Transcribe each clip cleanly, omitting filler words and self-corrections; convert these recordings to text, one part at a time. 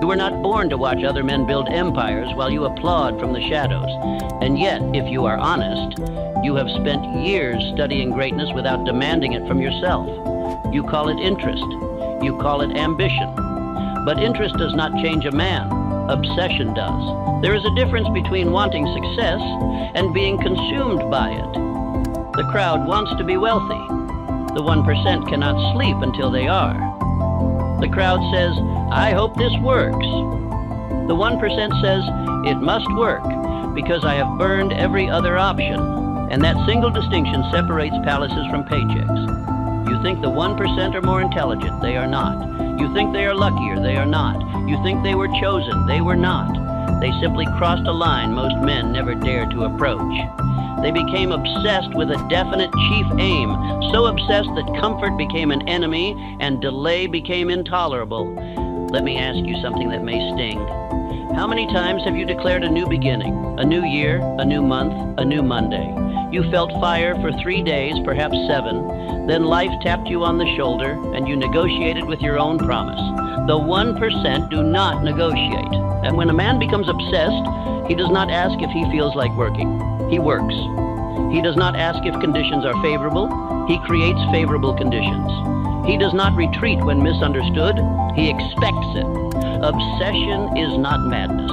You were not born to watch other men build empires while you applaud from the shadows. And yet, if you are honest, you have spent years studying greatness without demanding it from yourself. You call it interest. You call it ambition. But interest does not change a man. Obsession does. There is a difference between wanting success and being consumed by it. The crowd wants to be wealthy. The 1% cannot sleep until they are. The crowd says, I hope this works. The 1% says, it must work because I have burned every other option. And that single distinction separates palaces from paychecks. You think the 1% are more intelligent. They are not. You think they are luckier. They are not. You think they were chosen. They were not. They simply crossed a line most men never dared to approach. They became obsessed with a definite chief aim, so obsessed that comfort became an enemy and delay became intolerable. Let me ask you something that may sting. How many times have you declared a new beginning, a new year, a new month, a new Monday? You felt fire for 3 days, perhaps 7. Then life tapped you on the shoulder and you negotiated with your own promise. The 1% do not negotiate. And when a man becomes obsessed, he does not ask if he feels like working. He works. He does not ask if conditions are favorable. He creates favorable conditions. He does not retreat when misunderstood. He expects it. Obsession is not madness.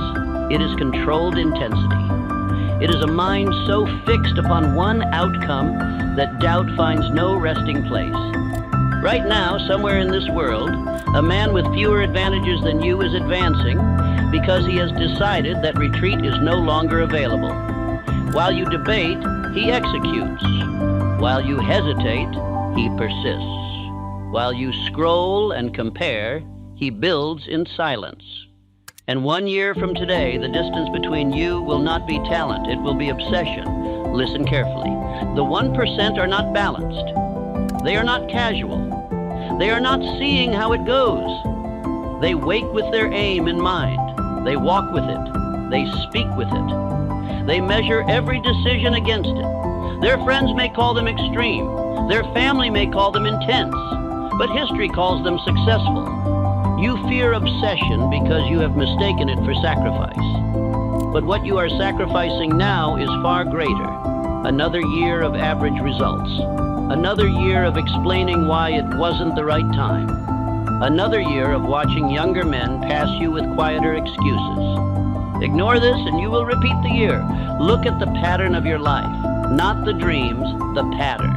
It is controlled intensity. It is a mind so fixed upon one outcome that doubt finds no resting place. Right now, somewhere in this world, a man with fewer advantages than you is advancing because he has decided that retreat is no longer available. While you debate, he executes. While you hesitate, he persists. While you scroll and compare, he builds in silence. And 1 year from today, the distance between you will not be talent, it will be obsession. Listen carefully. The 1% are not balanced. They are not casual. They are not seeing how it goes. They wake with their aim in mind. They walk with it. They speak with it. They measure every decision against it. Their friends may call them extreme. Their family may call them intense. But history calls them successful. You fear obsession because you have mistaken it for sacrifice. But what you are sacrificing now is far greater. Another year of average results. Another year of explaining why it wasn't the right time. Another year of watching younger men pass you with quieter excuses. Ignore this and you will repeat the year. Look at the pattern of your life, not the dreams, the pattern.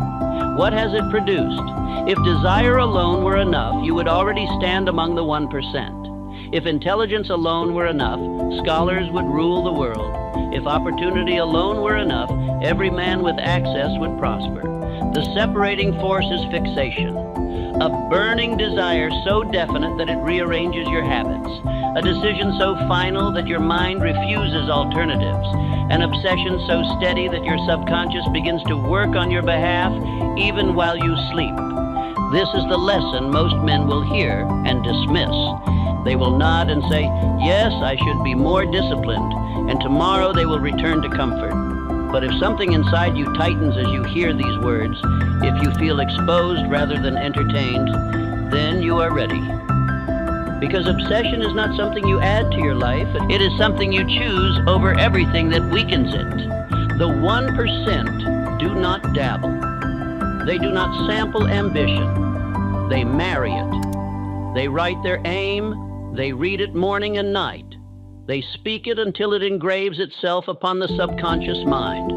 What has it produced? If desire alone were enough, you would already stand among the 1%. If intelligence alone were enough, scholars would rule the world. If opportunity alone were enough, every man with access would prosper. The separating force is fixation. A burning desire so definite that it rearranges your habits. A decision so final that your mind refuses alternatives. An obsession so steady that your subconscious begins to work on your behalf even while you sleep. This is the lesson most men will hear and dismiss. They will nod and say, yes, I should be more disciplined, and tomorrow they will return to comfort. But if something inside you tightens as you hear these words, if you feel exposed rather than entertained, then you are ready. Because obsession is not something you add to your life, it is something you choose over everything that weakens it. The 1% do not dabble. They do not sample ambition. They marry it. They write their aim. They read it morning and night. They speak it until it engraves itself upon the subconscious mind.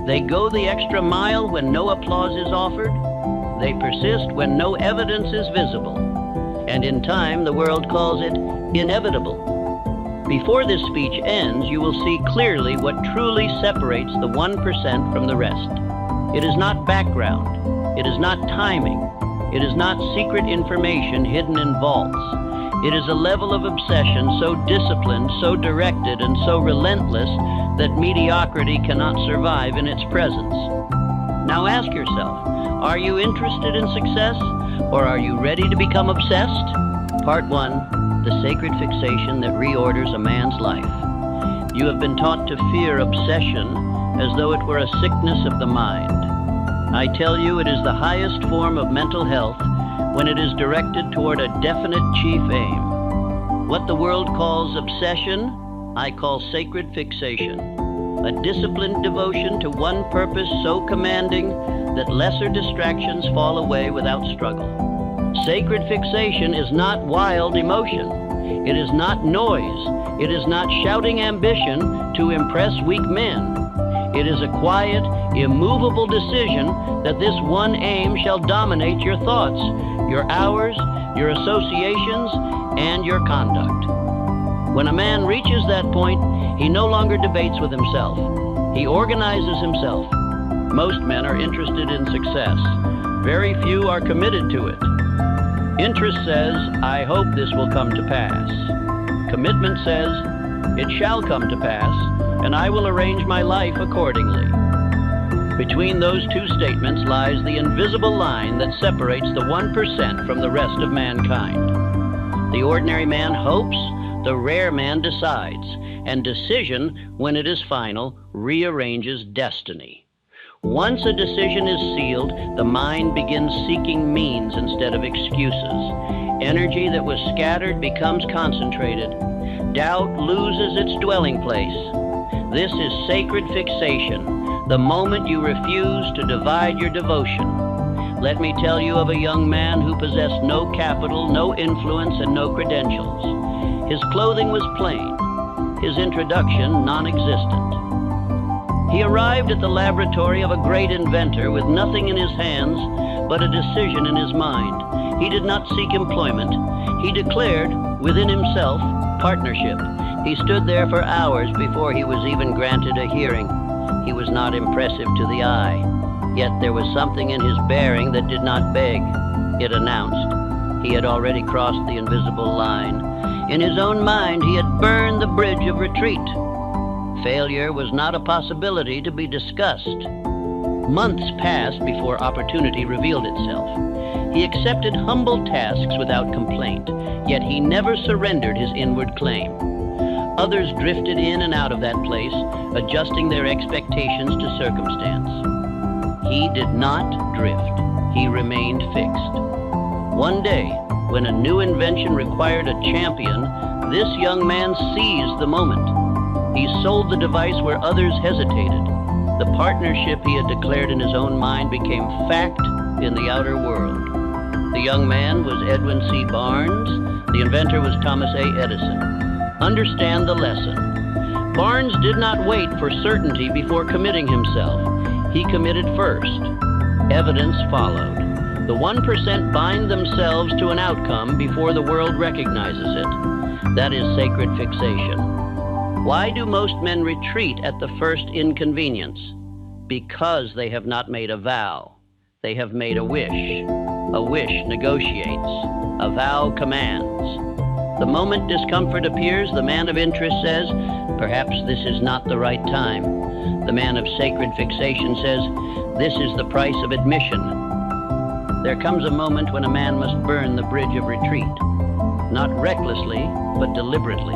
They go the extra mile when no applause is offered. They persist when no evidence is visible. And in time, the world calls it inevitable. Before this speech ends, you will see clearly what truly separates the 1% from the rest. It is not background. It is not timing. It is not secret information hidden in vaults. It is a level of obsession so disciplined, so directed, and so relentless that mediocrity cannot survive in its presence. Now ask yourself, are you interested in success, or are you ready to become obsessed? Part 1, the sacred fixation that reorders a man's life. You have been taught to fear obsession as though it were a sickness of the mind. I tell you, it is the highest form of mental health when it is directed toward a definite chief aim. What the world calls obsession, I call sacred fixation. A disciplined devotion to one purpose so commanding that lesser distractions fall away without struggle. Sacred fixation is not wild emotion. It is not noise. It is not shouting ambition to impress weak men. It is a quiet, immovable decision that this one aim shall dominate your thoughts, your hours, your associations, and your conduct. When a man reaches that point, he no longer debates with himself. He organizes himself. Most men are interested in success. Very few are committed to it. Interest says, I hope this will come to pass. Commitment says, it shall come to pass, and I will arrange my life accordingly. Between those two statements lies the invisible line that separates the 1% from the rest of mankind. The ordinary man hopes, the rare man decides, and decision, when it is final, rearranges destiny. Once a decision is sealed, the mind begins seeking means instead of excuses. Energy that was scattered becomes concentrated. Doubt loses its dwelling place. This is sacred fixation, the moment you refuse to divide your devotion. Let me tell you of a young man who possessed no capital, no influence, and no credentials. His clothing was plain, his introduction non-existent. He arrived at the laboratory of a great inventor with nothing in his hands but a decision in his mind. He did not seek employment. He declared, within himself, partnership. He stood there for hours before he was even granted a hearing. He was not impressive to the eye, yet there was something in his bearing that did not beg. It announced he had already crossed the invisible line. In his own mind, he had burned the bridge of retreat. Failure was not a possibility to be discussed. Months passed before opportunity revealed itself. He accepted humble tasks without complaint, yet he never surrendered his inward claim. Others drifted in and out of that place, adjusting their expectations to circumstance. He did not drift. He remained fixed. One day, when a new invention required a champion, this young man seized the moment. He sold the device where others hesitated. The partnership he had declared in his own mind became fact in the outer world. The young man was Edwin C. Barnes. The inventor was Thomas A. Edison. Understand the lesson. Barnes did not wait for certainty before committing himself. He committed first. Evidence followed. The 1% bind themselves to an outcome before the world recognizes it. That is sacred fixation. Why do most men retreat at the first inconvenience? Because they have not made a vow. They have made a wish. A wish negotiates. A vow commands. The moment discomfort appears, the man of interest says, perhaps this is not the right time. The man of sacred fixation says, this is the price of admission. There comes a moment when a man must burn the bridge of retreat. Not recklessly, but deliberately.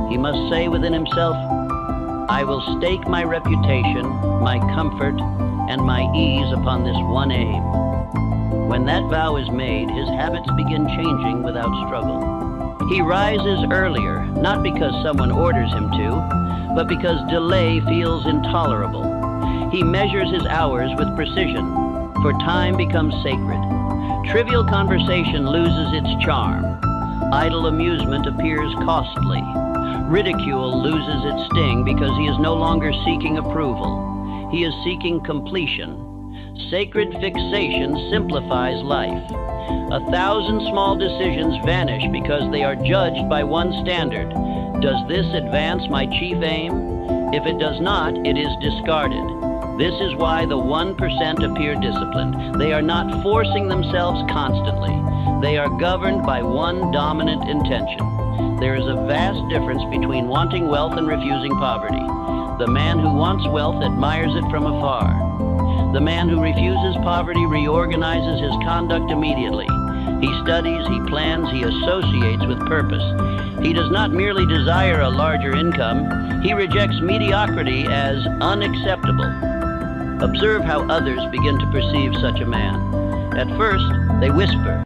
He must say within himself, I will stake my reputation, my comfort, and my ease upon this one aim. When that vow is made, his habits begin changing without struggle. He rises earlier, not because someone orders him to, but because delay feels intolerable. He measures his hours with precision, for time becomes sacred. Trivial conversation loses its charm. Idle amusement appears costly. Ridicule loses its sting because he is no longer seeking approval. He is seeking completion. Sacred fixation simplifies life. 1,000 small decisions vanish because they are judged by one standard. Does this advance my chief aim? If it does not, it is discarded. This is why the 1% appear disciplined. They are not forcing themselves constantly. They are governed by one dominant intention. There is a vast difference between wanting wealth and refusing poverty. The man who wants wealth admires it from afar. The man who refuses poverty reorganizes his conduct immediately. He studies, he plans, he associates with purpose. He does not merely desire a larger income, he rejects mediocrity as unacceptable. Observe how others begin to perceive such a man. At first, they whisper,